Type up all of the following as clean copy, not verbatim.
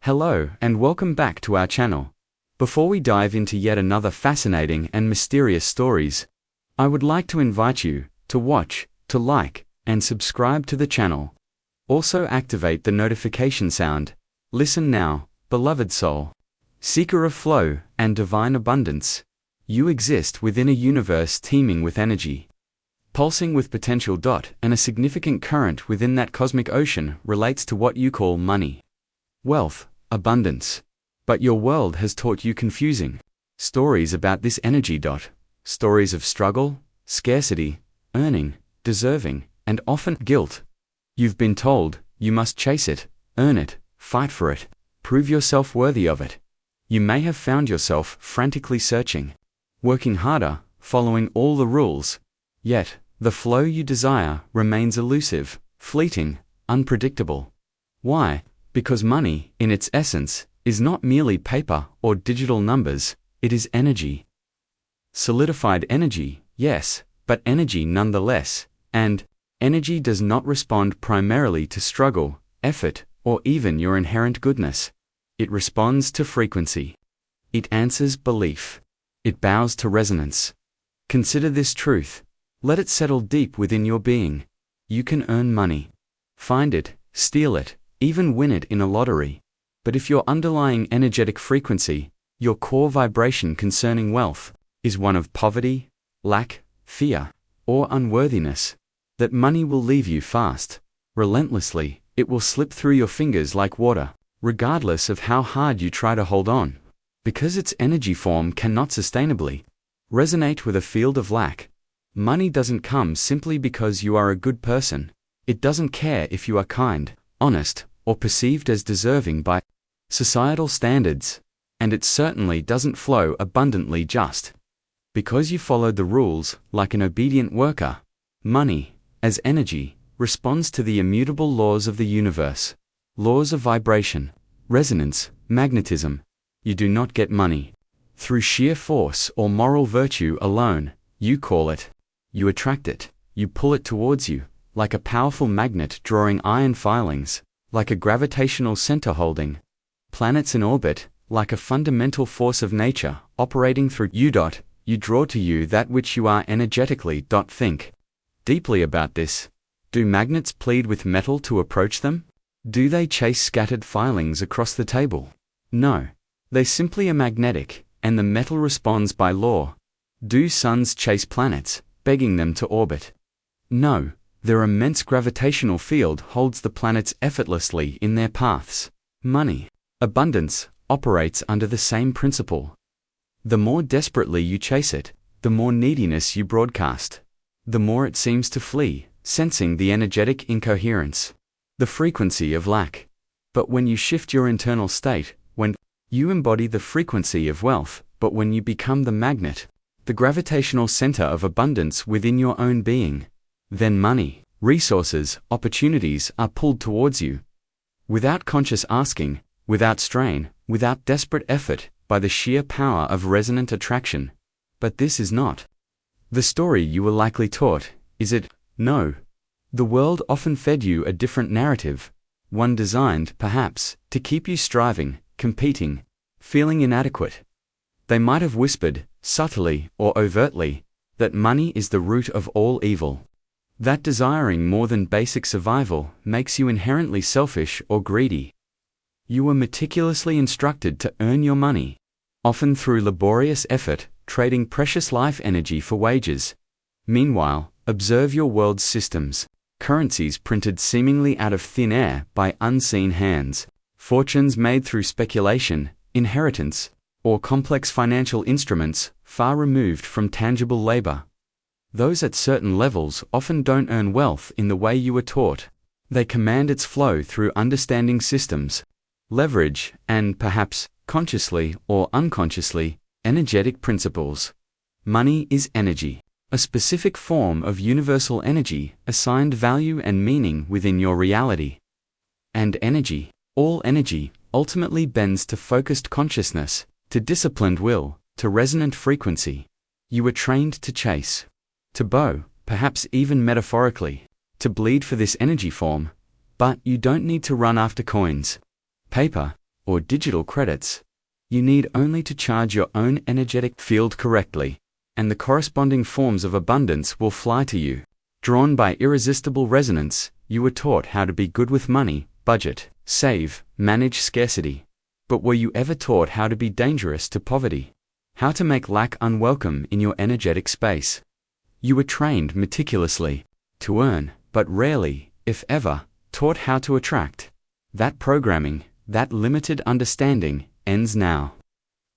Hello and welcome back to our channel. Before we dive into yet another fascinating and mysterious stories, I would like to invite you to watch, to like, and subscribe to the channel. Also activate the notification sound. Listen now, beloved soul. Seeker of flow and divine abundance. You exist within a universe teeming with energy, pulsing with potential. And a significant current within that cosmic ocean relates to what you call money, wealth, abundance. But your world has taught you confusing stories about this energy. Stories of struggle, scarcity, earning, deserving, and often guilt. You've been told you must chase it, earn it, fight for it, prove yourself worthy of it. You may have found yourself frantically searching, working harder, following all the rules. Yet, the flow you desire remains elusive, fleeting, unpredictable. Why? Because money, in its essence, is not merely paper or digital numbers, it is energy. Solidified energy, yes, but energy nonetheless. And energy does not respond primarily to struggle, effort, or even your inherent goodness. It responds to frequency. It answers belief. It bows to resonance. Consider this truth. Let it settle deep within your being. You can earn money. Find it, steal it, even win it in a lottery. But if your underlying energetic frequency, your core vibration concerning wealth, is one of poverty, lack, fear, or unworthiness, that money will leave you fast, relentlessly. It will slip through your fingers like water, regardless of how hard you try to hold on, because its energy form cannot sustainably resonate with a field of lack. Money doesn't come simply because you are a good person. It doesn't care if you are kind, honest, or perceived as deserving by societal standards. And it certainly doesn't flow abundantly just because you followed the rules like an obedient worker. Money, as energy, responds to the immutable laws of the universe. Laws of vibration, resonance, magnetism. You do not get money through sheer force or moral virtue alone. You call it. You attract it. You pull it towards you, like a powerful magnet drawing iron filings, like a gravitational center holding planets in orbit, like a fundamental force of nature operating through you. You draw to you that which you are energetically. Think deeply about this. Do magnets plead with metal to approach them? Do they chase scattered filings across the table? No. They simply are magnetic, and the metal responds by law. Do suns chase planets, begging them to orbit? No. Their immense gravitational field holds the planets effortlessly in their paths. Money, abundance, operates under the same principle. The more desperately you chase it, the more neediness you broadcast. The more it seems to flee, sensing the energetic incoherence, the frequency of lack. But when you shift your internal state, when you embody the frequency of wealth, but when you become the magnet, the gravitational center of abundance within your own being, then money, resources, opportunities are pulled towards you. Without conscious asking, without strain, without desperate effort, by the sheer power of resonant attraction. But this is not the story you were likely taught, is it? No. The world often fed you a different narrative, one designed, perhaps, to keep you striving, competing, feeling inadequate. They might have whispered, subtly or overtly, that money is the root of all evil. That desiring more than basic survival makes you inherently selfish or greedy. You were meticulously instructed to earn your money, often through laborious effort, trading precious life energy for wages. Meanwhile, observe your world's systems. Currencies printed seemingly out of thin air by unseen hands. Fortunes made through speculation, inheritance, or complex financial instruments far removed from tangible labor. Those at certain levels often don't earn wealth in the way you were taught. They command its flow through understanding systems, leverage, and perhaps, consciously or unconsciously, energetic principles. Money is energy, a specific form of universal energy assigned value and meaning within your reality. And energy, all energy, ultimately bends to focused consciousness, to disciplined will, to resonant frequency. You were trained to chase, to bow, perhaps even metaphorically, to bleed for this energy form. But you don't need to run after coins, paper, or digital credits. You need only to charge your own energetic field correctly, and the corresponding forms of abundance will fly to you. Drawn by irresistible resonance, you were taught how to be good with money, budget, save, manage scarcity. But were you ever taught how to be dangerous to poverty? How to make lack unwelcome in your energetic space? You were trained meticulously to earn, but rarely, if ever, taught how to attract. That programming, that limited understanding, ends now.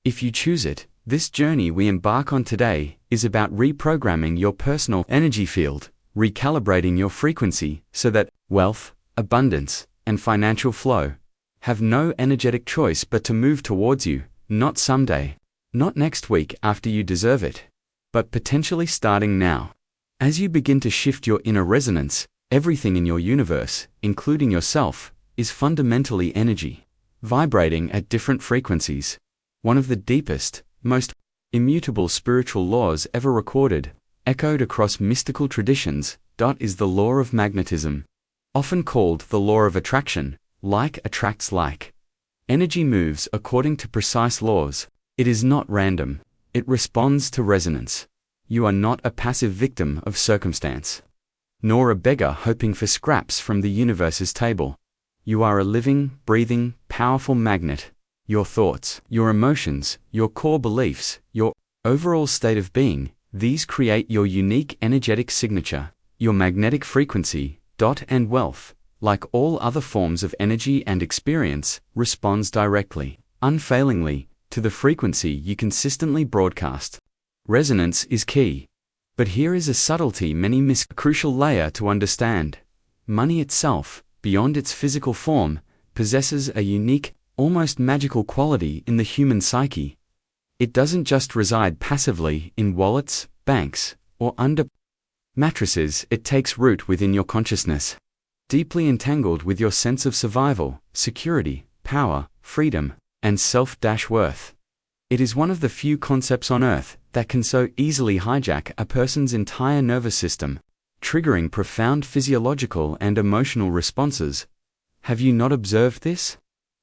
If you choose it, this journey we embark on today is about reprogramming your personal energy field, recalibrating your frequency so that wealth, abundance, and financial flow have no energetic choice but to move towards you, not someday, not next week after you deserve it, but potentially starting now. As you begin to shift your inner resonance, everything in your universe, including yourself, is fundamentally energy, vibrating at different frequencies. One of the deepest, most immutable spiritual laws ever recorded, echoed across mystical traditions, is the law of magnetism. Often called the law of attraction, like attracts like. Energy moves according to precise laws. It is not random. It responds to resonance. You are not a passive victim of circumstance, nor a beggar hoping for scraps from the universe's table. You are a living, breathing, powerful magnet. Your thoughts, your emotions, your core beliefs, your overall state of being, these create your unique energetic signature, your magnetic frequency, and wealth, like all other forms of energy and experience, responds directly, unfailingly, to the frequency you consistently broadcast. Resonance is key. But here is a subtlety many miss, a crucial layer to understand. Money itself, beyond its physical form, possesses a unique, almost magical quality in the human psyche. It doesn't just reside passively in wallets, banks, or under mattresses. It takes root within your consciousness, deeply entangled with your sense of survival, security, power, freedom, and self-worth. It is one of the few concepts on Earth that can so easily hijack a person's entire nervous system, triggering profound physiological and emotional responses. Have you not observed this?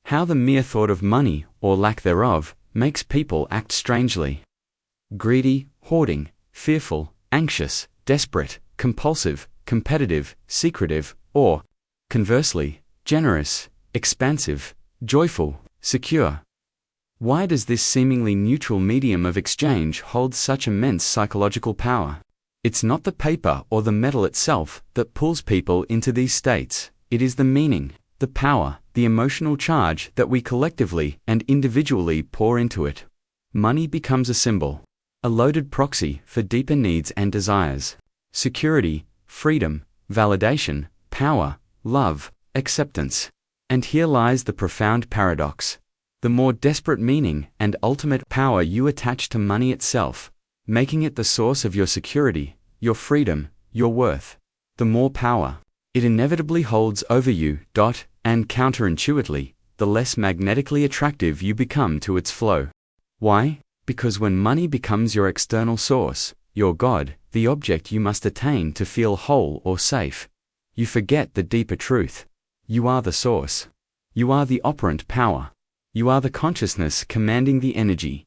How the mere thought of money, or lack thereof, makes people act strangely. Greedy, hoarding, fearful, anxious, desperate, compulsive, competitive, secretive, or, conversely, generous, expansive, joyful, secure. Why does this seemingly neutral medium of exchange hold such immense psychological power? It's not the paper or the metal itself that pulls people into these states. It is the meaning, the power, the emotional charge that we collectively and individually pour into it. Money becomes a symbol, a loaded proxy for deeper needs and desires. Security, freedom, validation, power, love, acceptance. And here lies the profound paradox. The more desperate meaning and ultimate power you attach to money itself, making it the source of your security, your freedom, your worth, the more power it inevitably holds over you, and counterintuitively, the less magnetically attractive you become to its flow. Why? Because when money becomes your external source, your God, the object you must attain to feel whole or safe, you forget the deeper truth. You are the source. You are the operant power. You are the consciousness commanding the energy.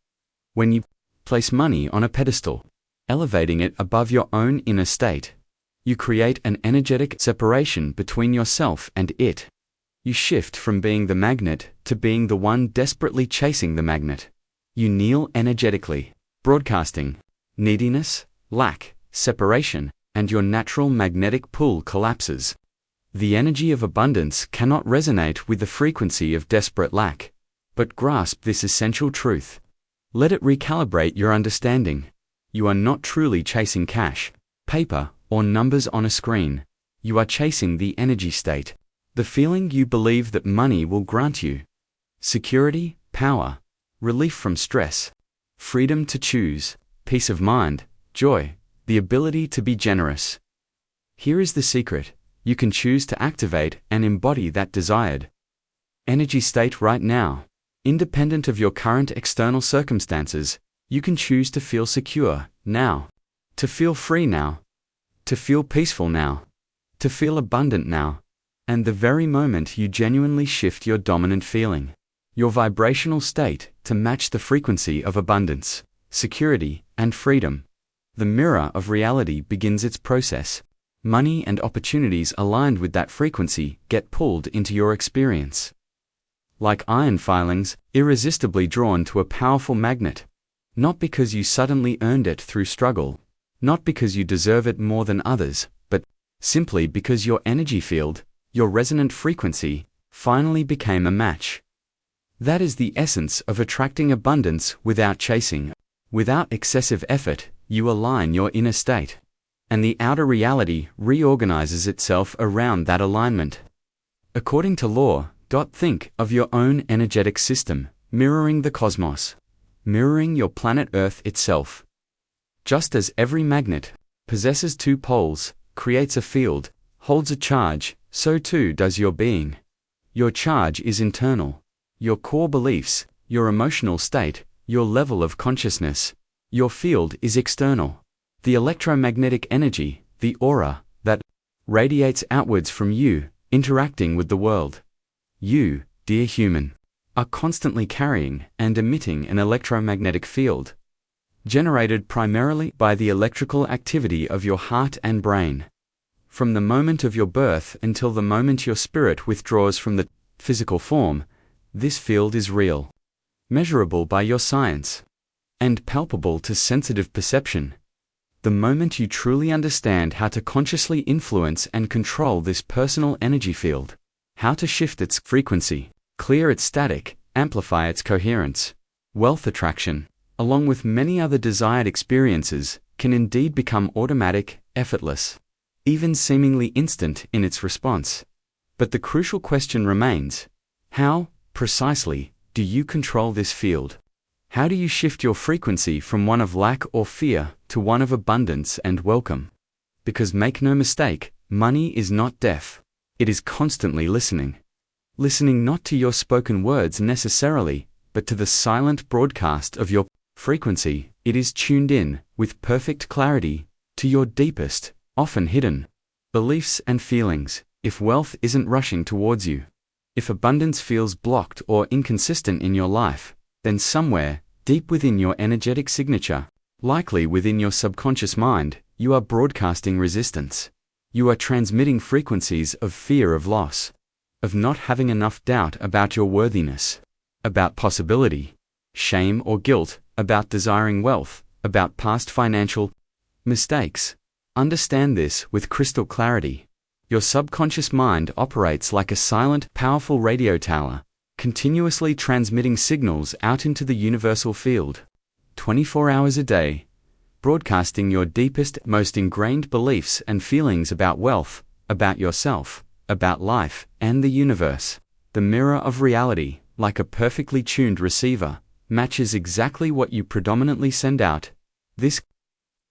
When you place money on a pedestal, elevating it above your own inner state, you create an energetic separation between yourself and it. You shift from being the magnet to being the one desperately chasing the magnet. You kneel energetically, broadcasting neediness, lack, separation, and your natural magnetic pull collapses. The energy of abundance cannot resonate with the frequency of desperate lack. But grasp this essential truth. Let it recalibrate your understanding. You are not truly chasing cash, paper, or numbers on a screen. You are chasing the energy state, the feeling you believe that money will grant you. Security, power, relief from stress, freedom to choose, peace of mind, joy, the ability to be generous. Here is the secret. You can choose to activate and embody that desired energy state right now. Independent of your current external circumstances, you can choose to feel secure now, to feel free now, to feel peaceful now, to feel abundant now, and the very moment you genuinely shift your dominant feeling, your vibrational state to match the frequency of abundance, security, and freedom. The mirror of reality begins its process. Money and opportunities aligned with that frequency get pulled into your experience. Like iron filings, irresistibly drawn to a powerful magnet. Not because you suddenly earned it through struggle, not because you deserve it more than others, but simply because your energy field, your resonant frequency, finally became a match. That is the essence of attracting abundance without chasing. Without excessive effort, you align your inner state, and the outer reality reorganizes itself around that alignment. According to law, think of your own energetic system, mirroring the cosmos, mirroring your planet Earth itself. Just as every magnet possesses two poles, creates a field, holds a charge, so too does your being. Your charge is internal. Your core beliefs, your emotional state, your level of consciousness. Your field is external. The electromagnetic energy, the aura, that radiates outwards from you, interacting with the world. You, dear human, are constantly carrying and emitting an electromagnetic field, generated primarily by the electrical activity of your heart and brain. From the moment of your birth until the moment your spirit withdraws from the physical form, this field is real, measurable by your science, and palpable to sensitive perception. The moment you truly understand how to consciously influence and control this personal energy field, how to shift its frequency, clear its static, amplify its coherence, wealth attraction, along with many other desired experiences, can indeed become automatic, effortless, even seemingly instant in its response. But the crucial question remains: how, precisely, do you control this field? How do you shift your frequency from one of lack or fear to one of abundance and welcome? Because make no mistake, money is not deaf. It is constantly listening. Listening not to your spoken words necessarily, but to the silent broadcast of your frequency. It is tuned in, with perfect clarity, to your deepest, often hidden, beliefs and feelings. If wealth isn't rushing towards you, if abundance feels blocked or inconsistent in your life, then somewhere, deep within your energetic signature, likely within your subconscious mind, you are broadcasting resistance. You are transmitting frequencies of fear of loss, of not having enough, doubt about your worthiness, about possibility, shame or guilt, about desiring wealth, about past financial mistakes. Understand this with crystal clarity. Your subconscious mind operates like a silent, powerful radio tower, continuously transmitting signals out into the universal field, 24 hours a day, broadcasting your deepest, most ingrained beliefs and feelings about wealth, about yourself, about life, and the universe. The mirror of reality, like a perfectly tuned receiver, matches exactly what you predominantly send out. This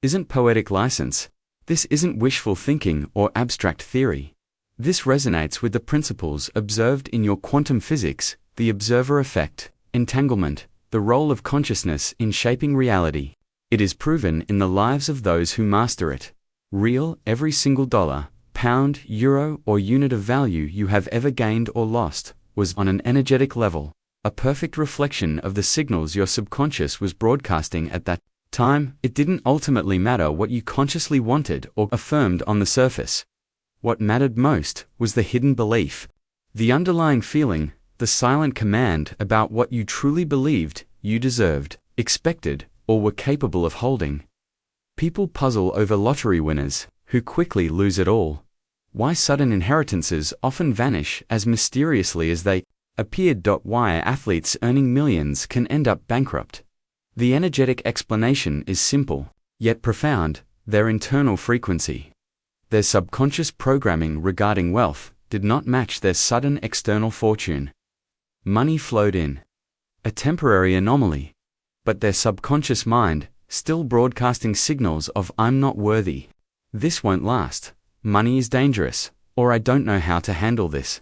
isn't poetic license. This isn't wishful thinking or abstract theory. This resonates with the principles observed in your quantum physics, the observer effect, entanglement, the role of consciousness in shaping reality. It is proven in the lives of those who master it. Real, every single dollar, pound, euro, or unit of value you have ever gained or lost was on an energetic level, a perfect reflection of the signals your subconscious was broadcasting at that time. It didn't ultimately matter what you consciously wanted or affirmed on the surface. What mattered most was the hidden belief, the underlying feeling, the silent command about what you truly believed you deserved, expected, or were capable of holding. People puzzle over lottery winners, who quickly lose it all. Why sudden inheritances often vanish as mysteriously as they appeared. Why athletes earning millions can end up bankrupt. The energetic explanation is simple, yet profound: their internal frequency. Their subconscious programming regarding wealth did not match their sudden external fortune. Money flowed in, a temporary anomaly, but their subconscious mind, still broadcasting signals of "I'm not worthy," "This won't last," "Money is dangerous," or "I don't know how to handle this."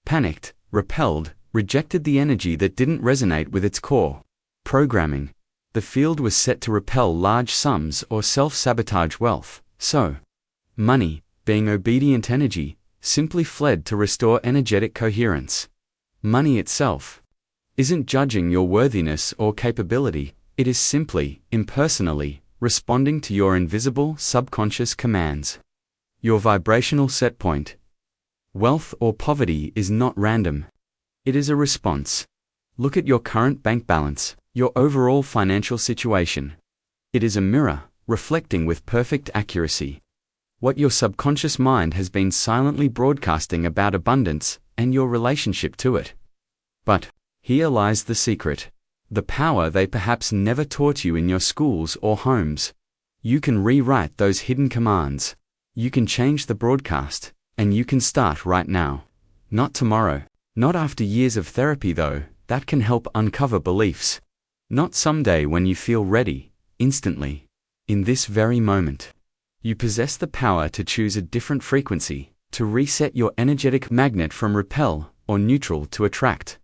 Panicked, repelled, rejected the energy that didn't resonate with its core programming. The field was set to repel large sums or self-sabotage wealth, so money, being obedient energy, simply fled to restore energetic coherence. Money itself, isn't judging your worthiness or capability, it is simply, impersonally, responding to your invisible subconscious commands. Your vibrational set point. Wealth or poverty is not random. It is a response. Look at your current bank balance, your overall financial situation. It is a mirror, reflecting with perfect accuracy what your subconscious mind has been silently broadcasting about abundance and your relationship to it. But here lies the secret, the power they perhaps never taught you in your schools or homes. You can rewrite those hidden commands. You can change the broadcast, and you can start right now. Not tomorrow. Not after years of therapy though, that can help uncover beliefs. Not someday when you feel ready, instantly. In this very moment. You possess the power to choose a different frequency, to reset your energetic magnet from repel or neutral to attract.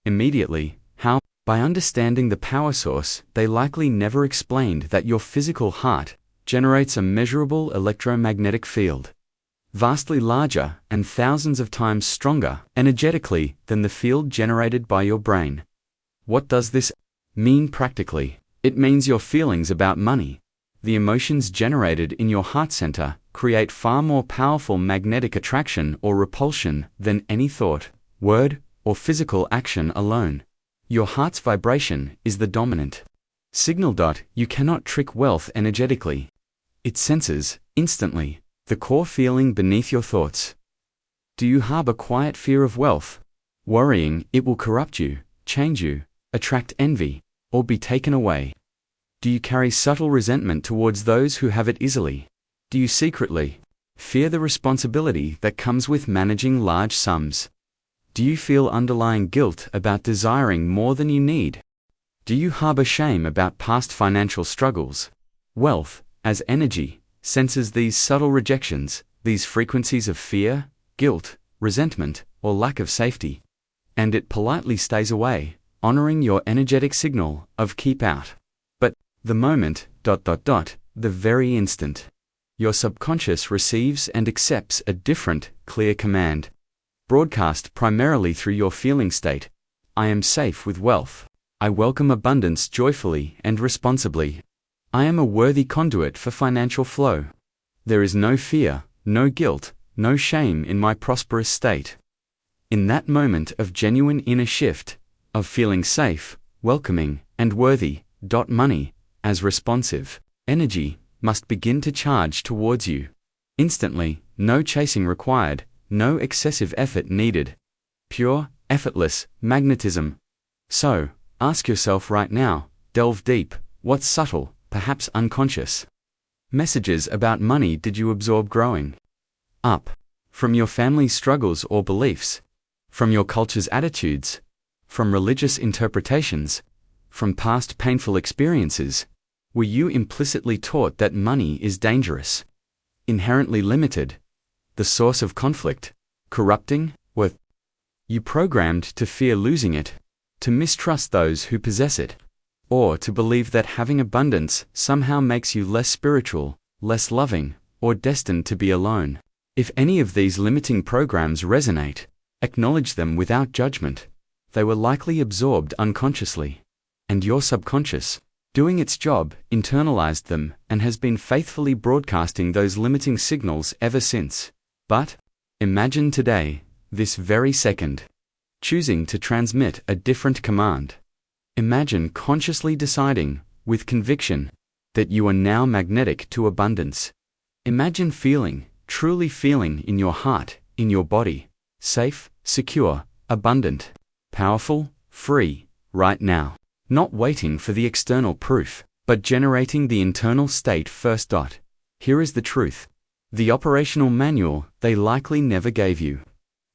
Immediately. How? By understanding the power source, they likely never explained that your physical heart generates a measurable electromagnetic field, vastly larger and thousands of times stronger energetically than the field generated by your brain. What does this mean practically? It means your feelings about money, the emotions generated in your heart center, create far more powerful magnetic attraction or repulsion than any thought, word, or physical action alone. Your heart's vibration is the dominant signal. You cannot trick wealth energetically. It senses, instantly, the core feeling beneath your thoughts. Do you harbor quiet fear of wealth, worrying it will corrupt you, change you, attract envy, or be taken away? Do you carry subtle resentment towards those who have it easily? Do you secretly fear the responsibility that comes with managing large sums? Do you feel underlying guilt about desiring more than you need? Do you harbor shame about past financial struggles? Wealth, as energy, senses these subtle rejections, these frequencies of fear, guilt, resentment, or lack of safety. And it politely stays away, honoring your energetic signal of keep out. But the moment, the very instant, your subconscious receives and accepts a different, clear command, broadcast primarily through your feeling state. I am safe with wealth. I welcome abundance joyfully and responsibly. I am a worthy conduit for financial flow. There is no fear, no guilt, no shame in my prosperous state. In that moment of genuine inner shift, of feeling safe, welcoming, and worthy, money, as responsive energy, must begin to charge towards you. Instantly, no chasing required, no excessive effort needed. Pure, effortless magnetism. So, ask yourself right now, delve deep, what subtle, perhaps unconscious messages about money did you absorb growing up? From your family's struggles or beliefs? From your culture's attitudes? From religious interpretations? From past painful experiences? Were you implicitly taught that money is dangerous, inherently limited, the source of conflict, corrupting, worth? You programmed to fear losing it, to mistrust those who possess it, or to believe that having abundance somehow makes you less spiritual, less loving, or destined to be alone. If any of these limiting programs resonate, acknowledge them without judgment. They were likely absorbed unconsciously. And your subconscious, doing its job, internalized them and has been faithfully broadcasting those limiting signals ever since. But imagine today, this very second, choosing to transmit a different command. Imagine consciously deciding, with conviction, that you are now magnetic to abundance. Imagine feeling, truly feeling in your heart, in your body, safe, secure, abundant, powerful, free, right now. Not waiting for the external proof, but generating the internal state first. Here is the truth. The operational manual they likely never gave you.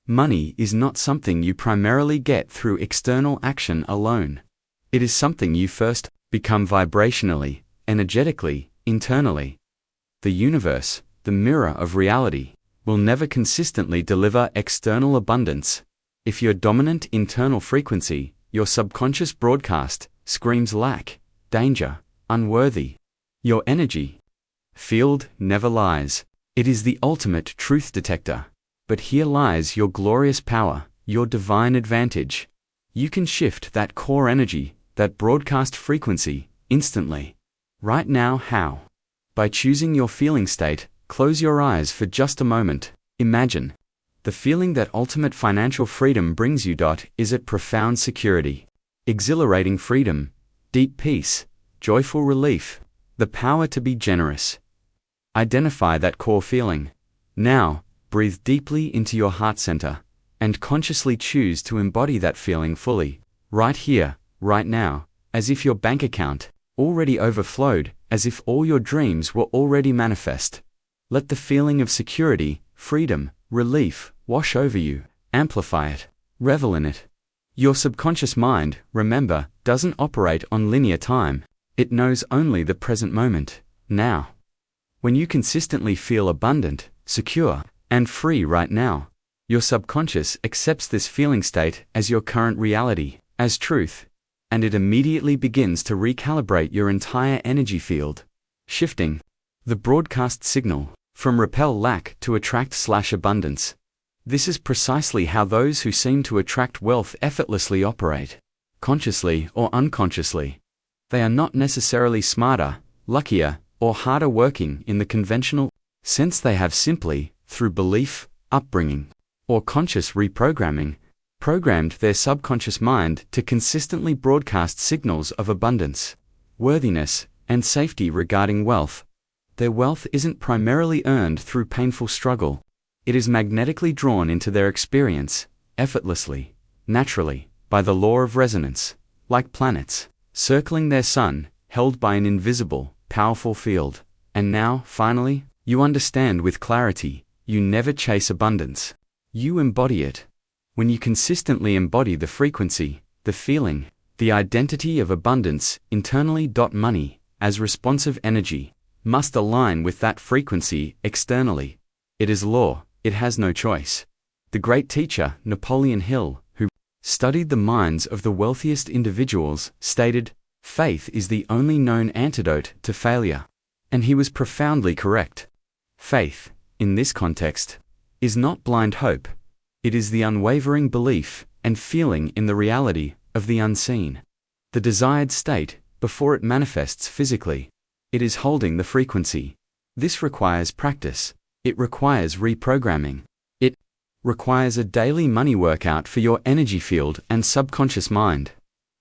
Money is not something you primarily get through external action alone. It is something you first become vibrationally, energetically, internally. The universe, the mirror of reality, will never consistently deliver external abundance. If your dominant internal frequency, your subconscious broadcast, screams lack, danger, unworthy, your energy field never lies. It is the ultimate truth detector. But here lies your glorious power, your divine advantage. You can shift that core energy, that broadcast frequency, instantly. Right now, how? By choosing your feeling state. Close your eyes for just a moment. Imagine the feeling that ultimate financial freedom brings you. Is it profound security, exhilarating freedom, deep peace, joyful relief, the power to be generous? Identify that core feeling. Now, breathe deeply into your heart center and consciously choose to embody that feeling fully, right here, right now, as if your bank account already overflowed, as if all your dreams were already manifest. Let the feeling of security, freedom, relief wash over you. Amplify it. Revel in it. Your subconscious mind, remember, doesn't operate on linear time. It knows only the present moment, now. When you consistently feel abundant, secure, and free right now, your subconscious accepts this feeling state as your current reality, as truth, and it immediately begins to recalibrate your entire energy field, shifting the broadcast signal from repel lack to attract/abundance. This is precisely how those who seem to attract wealth effortlessly operate, consciously or unconsciously. They are not necessarily smarter, luckier, or harder working in the conventional sense. They have simply, through belief, upbringing, or conscious reprogramming, programmed their subconscious mind to consistently broadcast signals of abundance, worthiness, and safety regarding wealth. Their wealth isn't primarily earned through painful struggle. It is magnetically drawn into their experience, effortlessly, naturally, by the law of resonance, like planets circling their sun, held by an invisible, powerful field. And now, finally, you understand with clarity. You never chase abundance. You embody it. When you consistently embody the frequency, the feeling, the identity of abundance internally. Money, as responsive energy, must align with that frequency externally. It is law, it has no choice. The great teacher, Napoleon Hill, who studied the minds of the wealthiest individuals, stated, "Faith is the only known antidote to failure." And he was profoundly correct. Faith, in this context, is not blind hope. It is the unwavering belief and feeling in the reality of the unseen, the desired state, before it manifests physically. It is holding the frequency. This requires practice. It requires reprogramming. It requires a daily money workout for your energy field and subconscious mind.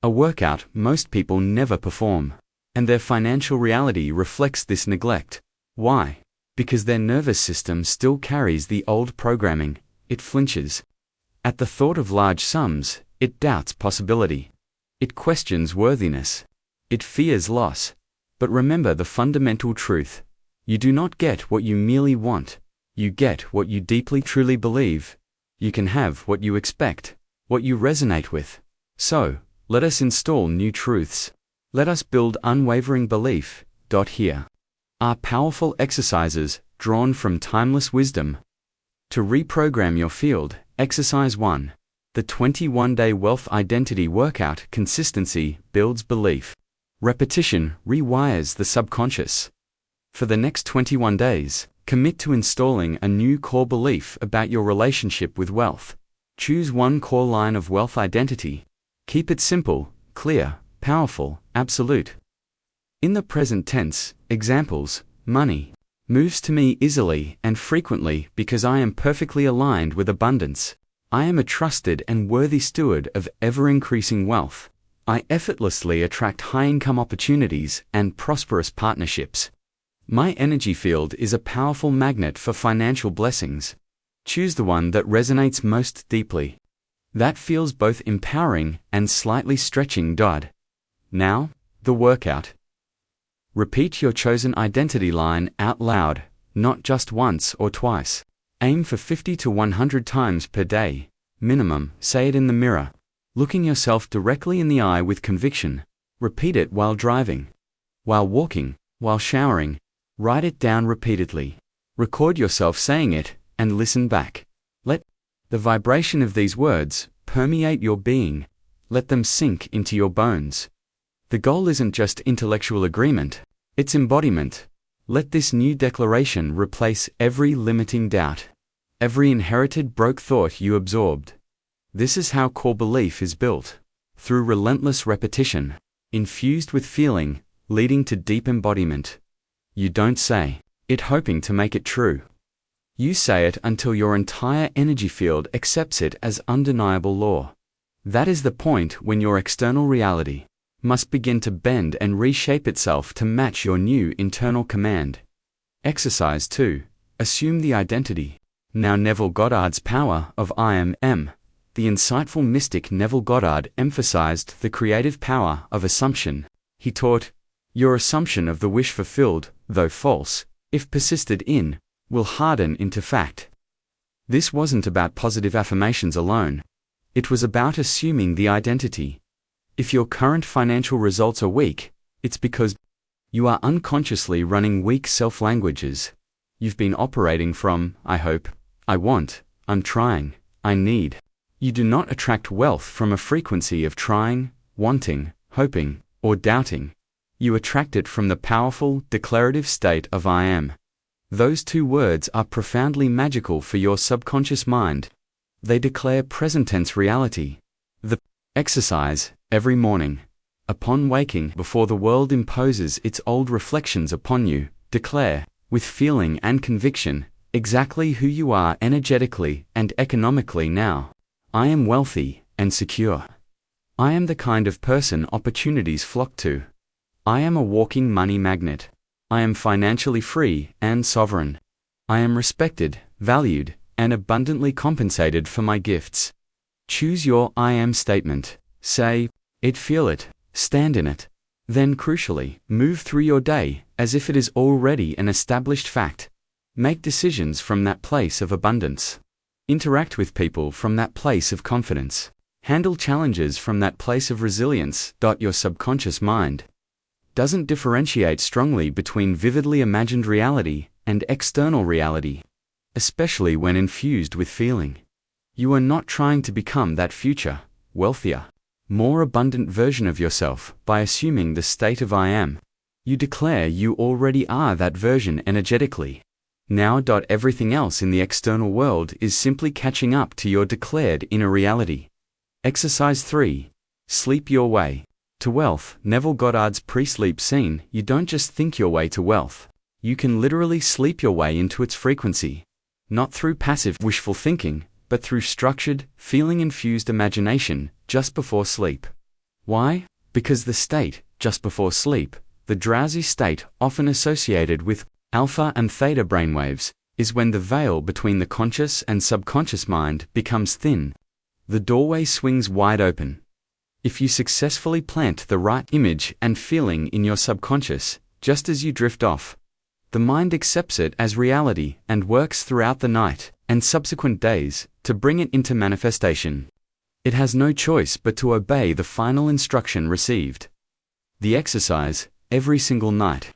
A workout most people never perform, and their financial reality reflects this neglect. Why? Because their nervous system still carries the old programming. It flinches at the thought of large sums. It doubts possibility. It questions worthiness. It fears loss. But remember the fundamental truth. You do not get what you merely want. You get what you deeply truly believe. You can have what you expect, what you resonate with. So, let us install new truths. Let us build unwavering belief. Here are powerful exercises drawn from timeless wisdom. To reprogram your field, exercise 1. The 21-day wealth identity workout. Consistency builds belief. Repetition rewires the subconscious. For the next 21 days, commit to installing a new core belief about your relationship with wealth. Choose one core line of wealth identity. Keep it simple, clear, powerful, absolute. In the present tense, examples: money moves to me easily and frequently because I am perfectly aligned with abundance. I am a trusted and worthy steward of ever-increasing wealth. I effortlessly attract high-income opportunities and prosperous partnerships. My energy field is a powerful magnet for financial blessings. Choose the one that resonates most deeply. That feels both empowering and slightly stretching. Now, the workout. Repeat your chosen identity line out loud, not just once or twice. Aim for 50 to 100 times per day. Minimum, say it in the mirror, looking yourself directly in the eye with conviction. Repeat it while driving, while walking, while showering. Write it down repeatedly. Record yourself saying it, and listen back. Let the vibration of these words permeate your being. Let them sink into your bones. The goal isn't just intellectual agreement, it's embodiment. Let this new declaration replace every limiting doubt, every inherited broke thought you absorbed. This is how core belief is built. through relentless repetition, infused with feeling, leading to deep embodiment. You don't say it hoping to make it true. You say it until your entire energy field accepts it as undeniable law. That is the point when your external reality must begin to bend and reshape itself to match your new internal command. Exercise 2. Assume the identity. Now Neville Goddard's power of I am. The insightful mystic Neville Goddard emphasized the creative power of assumption. He taught, your assumption of the wish fulfilled, though false, if persisted in, will harden into fact. This wasn't about positive affirmations alone. It was about assuming the identity. If your current financial results are weak, it's because you are unconsciously running weak self-languages. You've been operating from, I hope, I want, I'm trying, I need. You do not attract wealth from a frequency of trying, wanting, hoping, or doubting. You attract it from the powerful, declarative state of I am. Those two words are profoundly magical for your subconscious mind. They declare present tense reality. The exercise, every morning. Upon waking, before the world imposes its old reflections upon you, declare, with feeling and conviction, exactly who you are energetically and economically now. I am wealthy and secure. I am the kind of person opportunities flock to. I am a walking money magnet. I am financially free and sovereign. I am respected, valued, and abundantly compensated for my gifts. Choose your I am statement. Say it, feel it, stand in it. Then, crucially, move through your day as if it is already an established fact. Make decisions from that place of abundance. Interact with people from that place of confidence. Handle challenges from that place of resilience. Your subconscious mind doesn't differentiate strongly between vividly imagined reality and external reality, especially when infused with feeling. You are not trying to become that future, wealthier, more abundant version of yourself by assuming the state of I am. You declare you already are that version energetically. Now. Everything else in the external world is simply catching up to your declared inner reality. Exercise 3. Sleep your way to wealth. Neville Goddard's pre-sleep scene. You don't just think your way to wealth. You can literally sleep your way into its frequency. Not through passive wishful thinking, but through structured, feeling-infused imagination just before sleep. Why? Because the state, just before sleep, the drowsy state often associated with alpha and theta brainwaves, is when the veil between the conscious and subconscious mind becomes thin. The doorway swings wide open. If you successfully plant the right image and feeling in your subconscious, just as you drift off, the mind accepts it as reality and works throughout the night and subsequent days to bring it into manifestation. It has no choice but to obey the final instruction received. The exercise, every single night.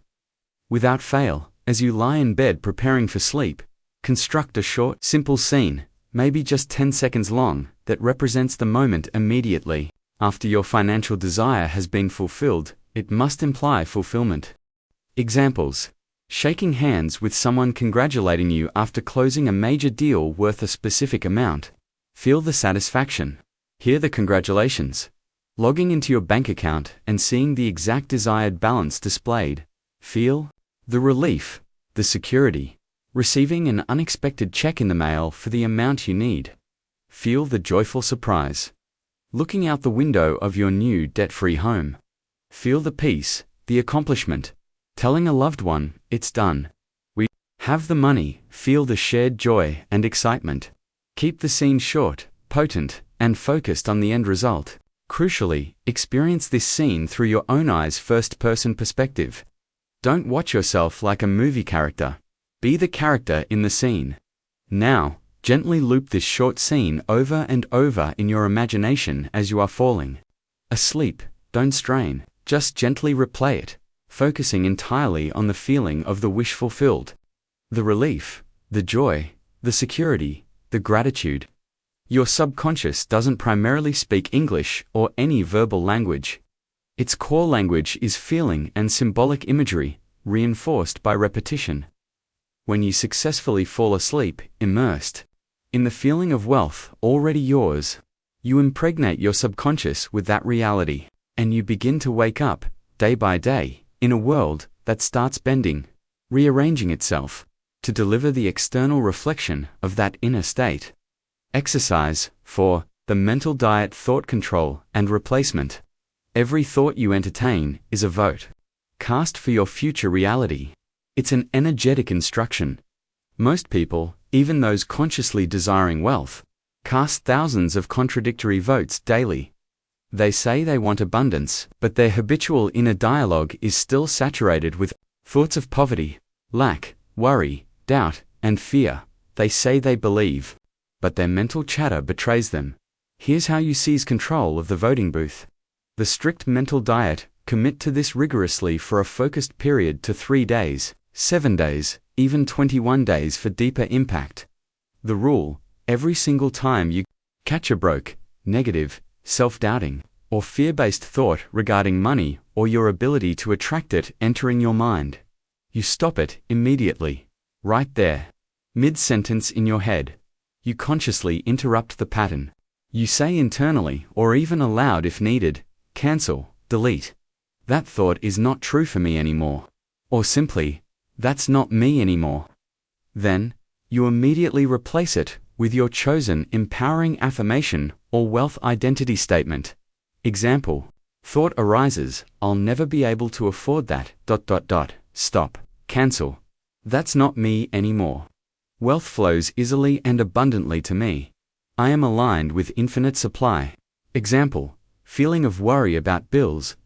Without fail, as you lie in bed preparing for sleep, construct a short, simple scene, maybe just 10 seconds long, that represents the moment immediately after your financial desire has been fulfilled. It must imply fulfillment. Examples: shaking hands with someone congratulating you after closing a major deal worth a specific amount. Feel the satisfaction. Hear the congratulations. Logging into your bank account and seeing the exact desired balance displayed. Feel the relief, the security. Receiving an unexpected check in the mail for the amount you need. Feel the joyful surprise. Looking out the window of your new debt-free home. Feel the peace, the accomplishment. Telling a loved one, it's done. We have the money. Feel the shared joy and excitement. Keep the scene short, potent, and focused on the end result. Crucially, experience this scene through your own eyes' first-person perspective. Don't watch yourself like a movie character. Be the character in the scene. Now, gently loop this short scene over and over in your imagination as you are falling asleep. Don't strain, just gently replay it, focusing entirely on the feeling of the wish fulfilled. The relief, the joy, the security, the gratitude. Your subconscious doesn't primarily speak English or any verbal language. Its core language is feeling and symbolic imagery, reinforced by repetition. When you successfully fall asleep, immersed in the feeling of wealth already yours, You impregnate your subconscious with that reality, and you begin to wake up, day by day, in a world that starts bending, rearranging itself, to deliver the external reflection of that inner state. Exercise 4. The mental diet: thought control and replacement. Every thought you entertain is a vote cast for your future reality. It's an energetic instruction. Most people, even those consciously desiring wealth, cast thousands of contradictory votes daily. They say they want abundance, but their habitual inner dialogue is still saturated with thoughts of poverty, lack, worry, doubt, and fear. They say they believe, but their mental chatter betrays them. Here's how you seize control of the voting booth. The strict mental diet: commit to this rigorously for a focused period to 3 days, 7 days, even 21 days for deeper impact. The rule: every single time you catch a broke, negative, self-doubting, or fear-based thought regarding money or your ability to attract it entering your mind, you stop it immediately, right there, mid-sentence in your head. You consciously interrupt the pattern. You say internally, or even aloud if needed, cancel, delete. That thought is not true for me anymore. Or simply, that's not me anymore. Then, you immediately replace it with your chosen empowering affirmation or wealth identity statement. Example: thought arises, I'll never be able to afford that, ... Stop, cancel. That's not me anymore. Wealth flows easily and abundantly to me. I am aligned with infinite supply. Example: feeling of worry about bills, ...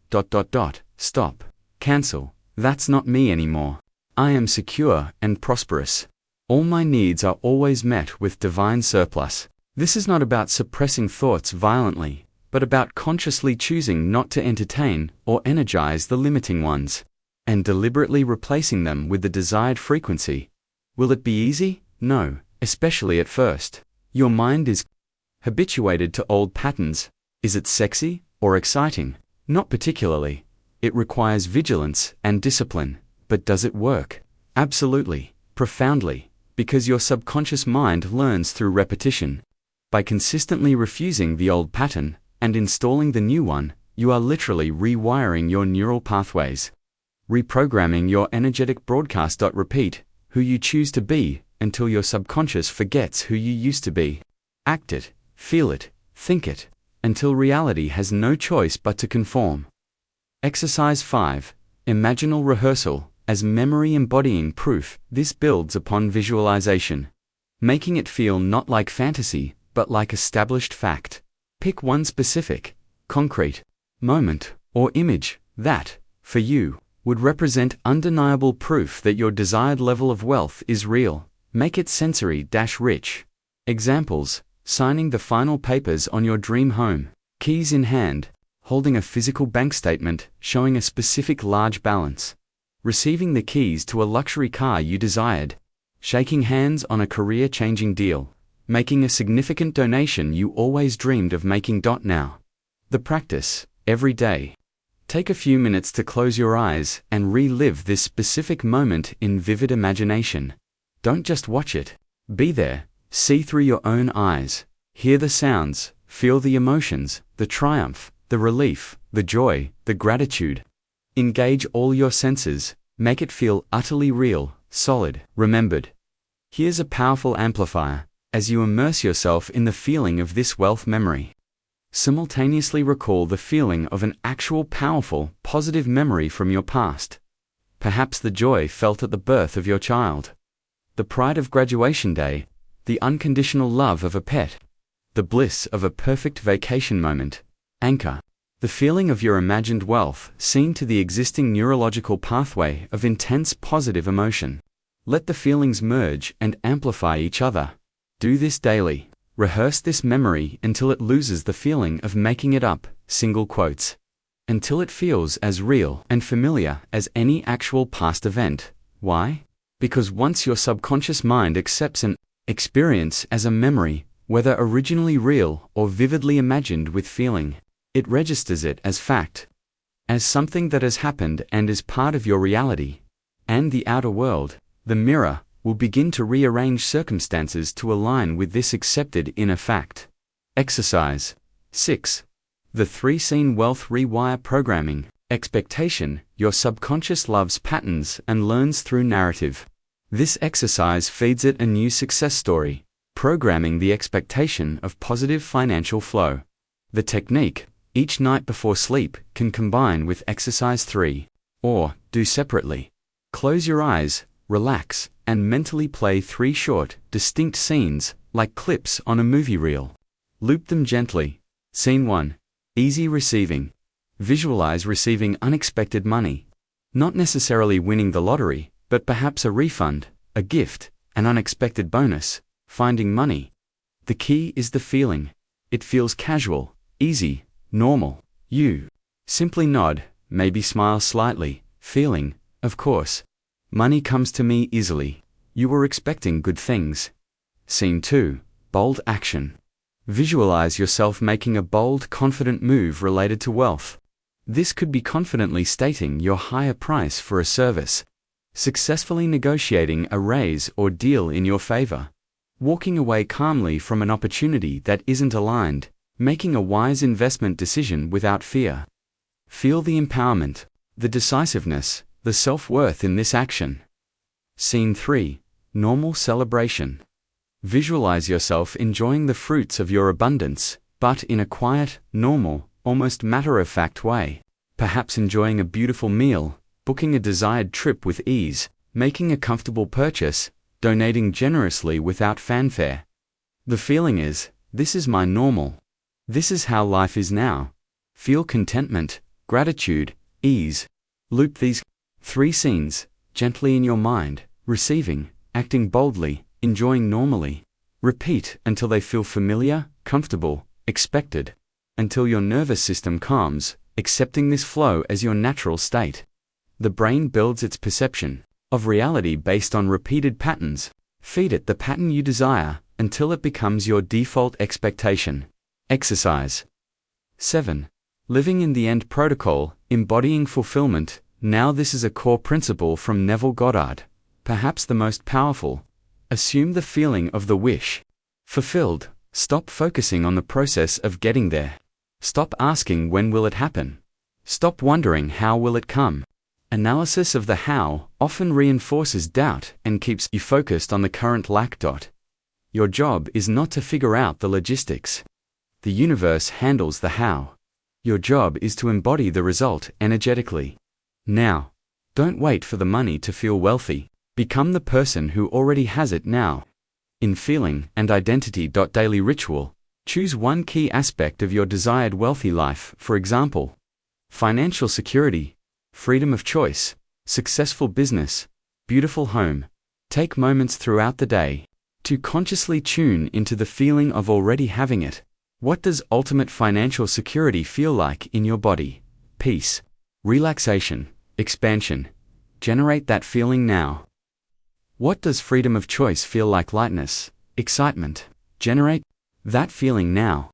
Stop, cancel. That's not me anymore. I am secure and prosperous. All my needs are always met with divine surplus. This is not about suppressing thoughts violently, but about consciously choosing not to entertain or energize the limiting ones, and deliberately replacing them with the desired frequency. Will it be easy? No, especially at first. Your mind is habituated to old patterns. Is it sexy or exciting? Not particularly. It requires vigilance and discipline. But does it work? Absolutely, profoundly, because your subconscious mind learns through repetition. By consistently refusing the old pattern and installing the new one, you are literally rewiring your neural pathways, reprogramming your energetic broadcast. Repeat who you choose to be until your subconscious forgets who you used to be. Act it, feel it, think it, until reality has no choice but to conform. Exercise 5. Imaginal rehearsal as memory embodying proof. This builds upon visualization, making it feel not like fantasy, but like established fact. Pick one specific, concrete moment or image that, for you, would represent undeniable proof that your desired level of wealth is real. Make it sensory-rich. Examples: signing the final papers on your dream home, keys in hand, holding a physical bank statement showing a specific large balance, receiving the keys to a luxury car you desired, shaking hands on a career-changing deal, making a significant donation you always dreamed of making. Now, the practice, every day. Take a few minutes to close your eyes and relive this specific moment in vivid imagination. Don't just watch it. Be there, see through your own eyes, hear the sounds, feel the emotions, the triumph, the relief, the joy, the gratitude. Engage all your senses, make it feel utterly real, solid, remembered. Here's a powerful amplifier. As you immerse yourself in the feeling of this wealth memory, simultaneously recall the feeling of an actual powerful, positive memory from your past. Perhaps the joy felt at the birth of your child, the pride of graduation day, the unconditional love of a pet, the bliss of a perfect vacation moment. Anchor the feeling of your imagined wealth seen to the existing neurological pathway of intense positive emotion. Let the feelings merge and amplify each other. Do this daily. Rehearse this memory until it loses the feeling of making it up, single quotes, until it feels as real and familiar as any actual past event. Why? Because once your subconscious mind accepts an experience as a memory, whether originally real or vividly imagined with feeling, it registers it as fact, as something that has happened and is part of your reality. And the outer world, the mirror, will begin to rearrange circumstances to align with this accepted inner fact. Exercise 6. The 3-scene wealth rewire programming. Expectation. Your subconscious loves patterns and learns through narrative. This exercise feeds it a new success story, programming the expectation of positive financial flow. The technique, each night before sleep, can combine with exercise 3, or do separately. Close your eyes, relax, and mentally play 3 short, distinct scenes, like clips on a movie reel. Loop them gently. Scene 1. Easy receiving. Visualize receiving unexpected money. Not necessarily winning the lottery, but perhaps a refund, a gift, an unexpected bonus, finding money. The key is the feeling. It feels casual, easy, normal. You simply nod, maybe smile slightly, feeling, of course. Money comes to me easily. You were expecting good things. Scene 2. Bold action. Visualize yourself making a bold, confident move related to wealth. This could be confidently stating your higher price for a service, successfully negotiating a raise or deal in your favor, walking away calmly from an opportunity that isn't aligned, making a wise investment decision without fear. Feel the empowerment, the decisiveness, the self-worth in this action. Scene 3. Normal celebration. Visualize yourself enjoying the fruits of your abundance, but in a quiet, normal, almost matter-of-fact way. Perhaps enjoying a beautiful meal, booking a desired trip with ease, making a comfortable purchase, donating generously without fanfare. The feeling is, this is my normal. This is how life is now. Feel contentment, gratitude, ease. Loop these 3 scenes gently in your mind, receiving, acting boldly, enjoying normally. Repeat until they feel familiar, comfortable, expected, until your nervous system calms, accepting this flow as your natural state. The brain builds its perception of reality based on repeated patterns. Feed it the pattern you desire until it becomes your default expectation. Exercise 7. Living in the End Protocol, embodying fulfillment. Now this is a core principle from Neville Goddard, perhaps the most powerful. Assume the feeling of the wish fulfilled. Stop focusing on the process of getting there. Stop asking when will it happen. Stop wondering how will it come. Analysis of the how often reinforces doubt and keeps you focused on the current lack. Your job is not to figure out the logistics. The universe handles the how. Your job is to embody the result energetically. Now, don't wait for the money to feel wealthy. Become the person who already has it now. In feeling and identity. Daily ritual. Choose one key aspect of your desired wealthy life, for example, financial security, freedom of choice, successful business, beautiful home. Take moments throughout the day to consciously tune into the feeling of already having it. What does ultimate financial security feel like in your body? Peace, relaxation, expansion. Generate that feeling now. What does freedom of choice feel like? Lightness, excitement. Generate that feeling now.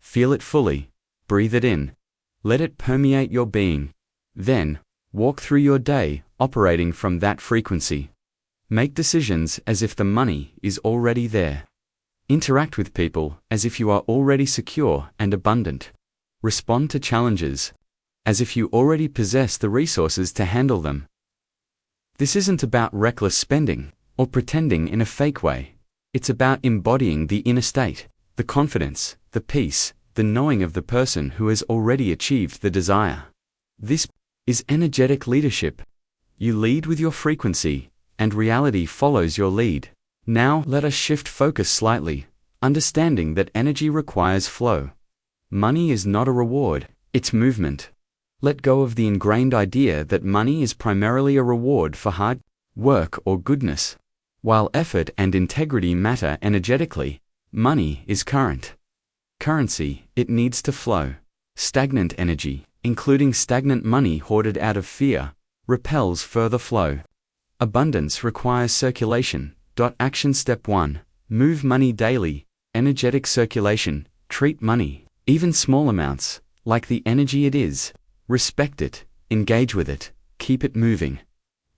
Feel it fully. Breathe it in. Let it permeate your being. Then, walk through your day, operating from that frequency. Make decisions as if the money is already there. Interact with people as if you are already secure and abundant. Respond to challenges as if you already possess the resources to handle them. This isn't about reckless spending or pretending in a fake way. It's about embodying the inner state, the confidence, the peace, the knowing of the person who has already achieved the desire. This is energetic leadership. You lead with your frequency, and reality follows your lead. Now let us shift focus slightly, understanding that energy requires flow. Money is not a reward, it's movement. Let go of the ingrained idea that money is primarily a reward for hard work or goodness. While effort and integrity matter energetically, money is current currency. It needs to flow. Stagnant energy, including stagnant money hoarded out of fear, repels further flow. Abundance requires circulation. Action Step 1. Move money daily. Energetic circulation. Treat money, even small amounts, like the energy it is. Respect it, engage with it, keep it moving.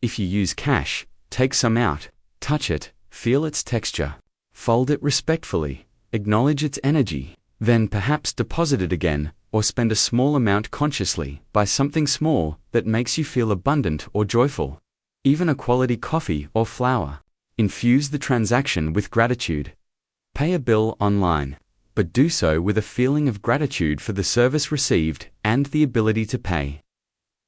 If you use cash, take some out, touch it, feel its texture, fold it respectfully, acknowledge its energy. Then perhaps deposit it again, or spend a small amount consciously. Buy something small that makes you feel abundant or joyful. Even a quality coffee or flower. Infuse the transaction with gratitude. Pay a bill online, but do so with a feeling of gratitude for the service received and the ability to pay.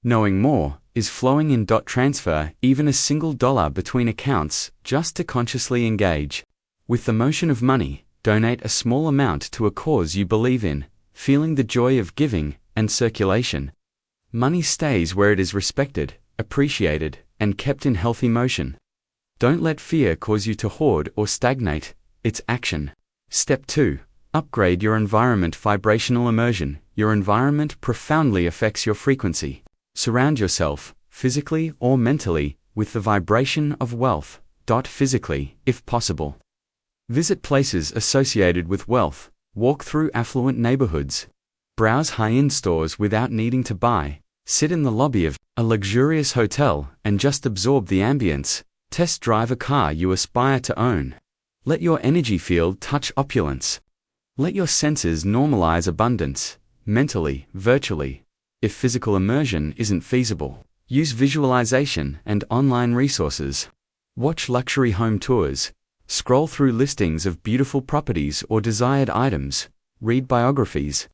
Knowing more is flowing in. Transfer even a single dollar between accounts just to consciously engage with the motion of money. Donate a small amount to a cause you believe in, feeling the joy of giving and circulation. Money stays where it is respected, appreciated, and kept in healthy motion. Don't let fear cause you to hoard or stagnate. It's action. Step 2. Upgrade your environment. Vibrational immersion. Your environment profoundly affects your frequency. Surround yourself, physically or mentally, with the vibration of wealth. Physically, if possible. Visit places associated with wealth. Walk through affluent neighborhoods. Browse high-end stores without needing to buy. Sit in the lobby of a luxurious hotel and just absorb the ambience. Test drive a car you aspire to own. Let your energy field touch opulence. Let your senses normalize abundance, mentally, virtually. If physical immersion isn't feasible, use visualization and online resources. Watch luxury home tours. Scroll through listings of beautiful properties or desired items. Read biographies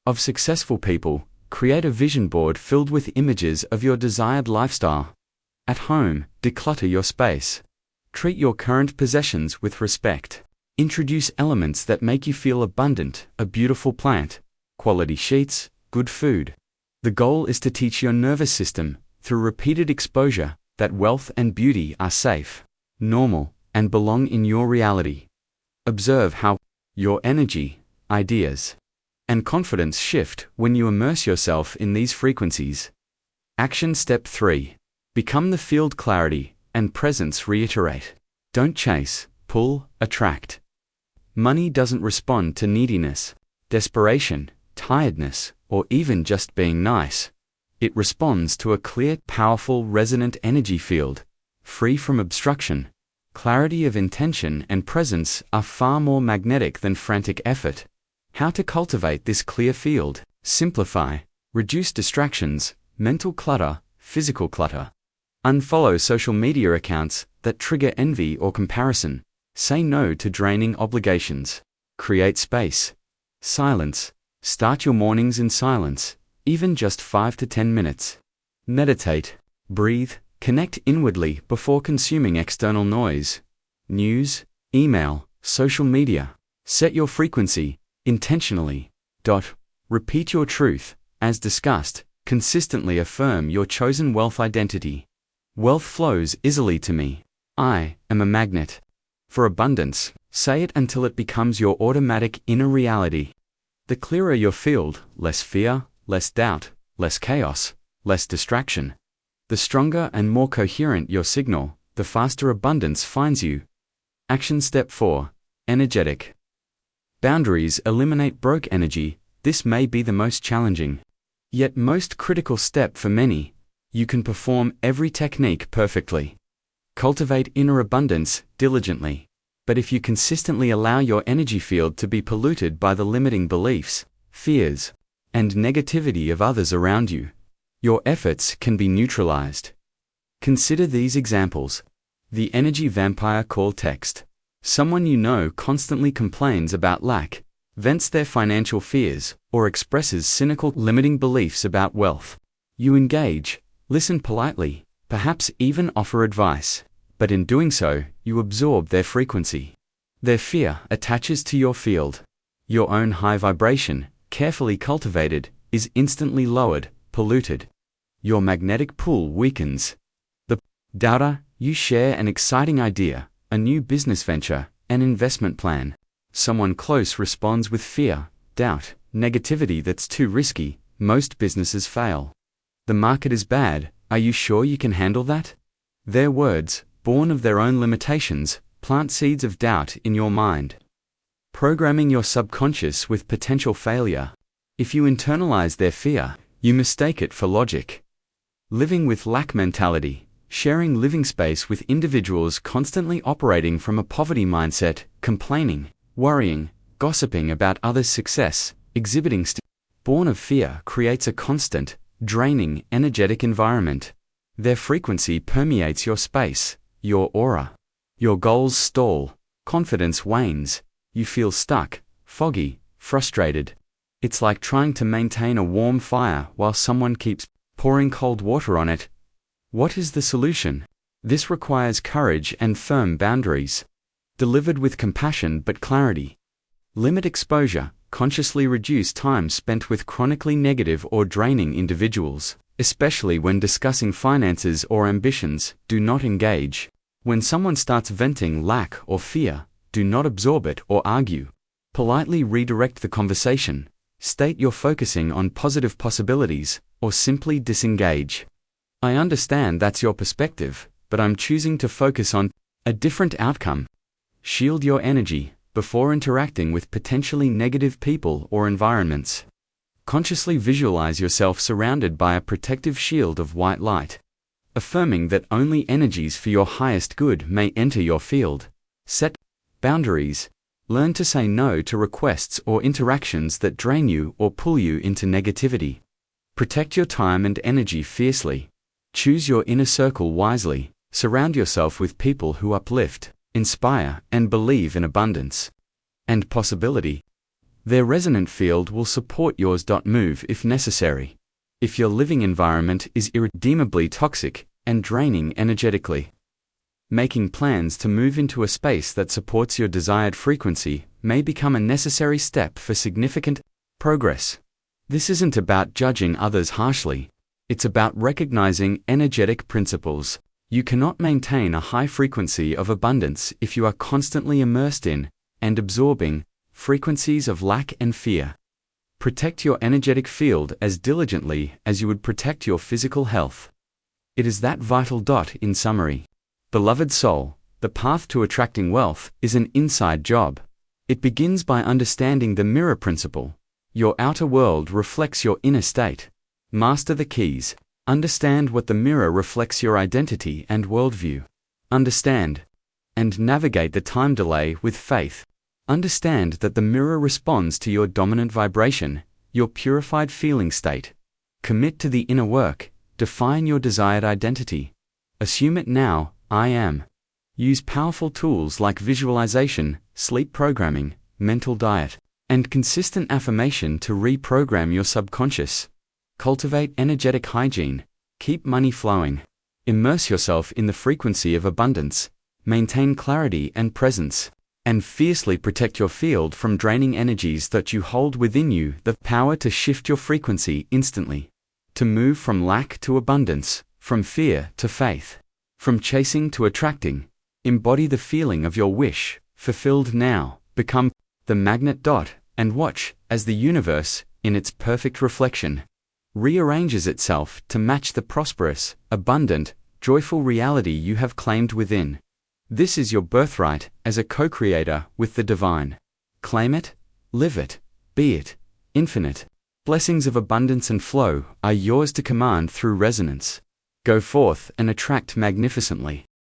of successful people. Create a vision board filled with images of your desired lifestyle. At home, declutter your space. Treat your current possessions with respect. Introduce elements that make you feel abundant. A beautiful plant, quality sheets, good food. The goal is to teach your nervous system, through repeated exposure, that wealth and beauty are safe, normal, and belong in your reality. Observe how your energy, ideas, and confidence shift when you immerse yourself in these frequencies. Action Step 3. Become the field. Clarity and presence. Reiterate. Don't chase, pull, attract. Money doesn't respond to neediness, desperation, tiredness, or even just being nice. It responds to a clear, powerful, resonant energy field, free from obstruction. Clarity of intention and presence are far more magnetic than frantic effort. How to cultivate this clear field? Simplify. Reduce distractions, mental clutter, physical clutter. Unfollow social media accounts that trigger envy or comparison. Say no to draining obligations. Create space. Silence. Start your mornings in silence, even just 5 to 10 minutes. Meditate. Breathe. Connect inwardly before consuming external noise. News, email, social media. Set your frequency intentionally. Repeat your truth, as discussed. Consistently affirm your chosen wealth identity. Wealth flows easily to me. I am a magnet for abundance. Say it until it becomes your automatic inner reality. The clearer your field, less fear, less doubt, less chaos, less distraction. The stronger and more coherent your signal, the faster abundance finds you. Action Step 4. Energetic. Boundaries eliminate broke energy. This may be the most challenging, yet most critical step for many. You can perform every technique perfectly. Cultivate inner abundance diligently. But if you consistently allow your energy field to be polluted by the limiting beliefs, fears, and negativity of others around you, your efforts can be neutralized. Consider these examples. The energy vampire call text. Someone you know constantly complains about lack, vents their financial fears, or expresses cynical, limiting beliefs about wealth. You engage, listen politely, perhaps even offer advice, but in doing so, you absorb their frequency. Their fear attaches to your field. Your own high vibration, carefully cultivated, is instantly lowered, polluted. Your magnetic pull weakens. The doubter, you share an exciting idea, a new business venture, an investment plan. Someone close responds with fear, doubt, negativity. That's too risky. Most businesses fail. The market is bad. Are you sure you can handle that? Their words, born of their own limitations, plant seeds of doubt in your mind. Programming your subconscious with potential failure. If you internalize their fear, you mistake it for logic. Living with lack mentality. Sharing living space with individuals constantly operating from a poverty mindset, complaining, worrying, gossiping about others' success, exhibiting born of fear creates a constant, draining, energetic environment. Their frequency permeates your space, your aura. Your goals stall, confidence wanes, you feel stuck, foggy, frustrated. It's like trying to maintain a warm fire while someone keeps pouring cold water on it. What is the solution? This requires courage and firm boundaries, delivered with compassion but clarity. Limit exposure, consciously reduce time spent with chronically negative or draining individuals, especially when discussing finances or ambitions. Do not engage. When someone starts venting lack or fear, do not absorb it or argue. Politely redirect the conversation, state you're focusing on positive possibilities, or simply disengage. I understand that's your perspective, but I'm choosing to focus on a different outcome. Shield your energy before interacting with potentially negative people or environments. Consciously visualize yourself surrounded by a protective shield of white light, affirming that only energies for your highest good may enter your field. Set boundaries. Learn to say no to requests or interactions that drain you or pull you into negativity. Protect your time and energy fiercely. Choose your inner circle wisely. Surround yourself with people who uplift, inspire, and believe in abundance and possibility. Their resonant field will support yours. Move if necessary. If your living environment is irredeemably toxic and draining energetically, making plans to move into a space that supports your desired frequency may become a necessary step for significant progress. This isn't about judging others harshly. It's about recognizing energetic principles. You cannot maintain a high frequency of abundance if you are constantly immersed in and absorbing frequencies of lack and fear. Protect your energetic field as diligently as you would protect your physical health. It is that vital. In summary, beloved soul, the path to attracting wealth is an inside job. It begins by understanding the mirror principle. Your outer world reflects your inner state. Master the keys. Understand what the mirror reflects: your identity and worldview. Understand and navigate the time delay with faith. Understand that the mirror responds to your dominant vibration, your purified feeling state. Commit to the inner work. Define your desired identity. Assume it now. I am. Use powerful tools like visualization, sleep programming, mental diet, and consistent affirmation to reprogram your subconscious. Cultivate energetic hygiene. Keep money flowing. Immerse yourself in the frequency of abundance. Maintain clarity and presence. And fiercely protect your field from draining energies that you hold within you. The power to shift your frequency instantly. To move from lack to abundance, from fear to faith, from chasing to attracting. Embody the feeling of your wish, fulfilled now. Become the magnet. And watch as the universe, in its perfect reflection, rearranges itself to match the prosperous, abundant, joyful reality you have claimed within. This is your birthright as a co-creator with the divine. Claim it, live it, be it. Infinite blessings of abundance and flow are yours to command through resonance. Go forth and attract magnificently.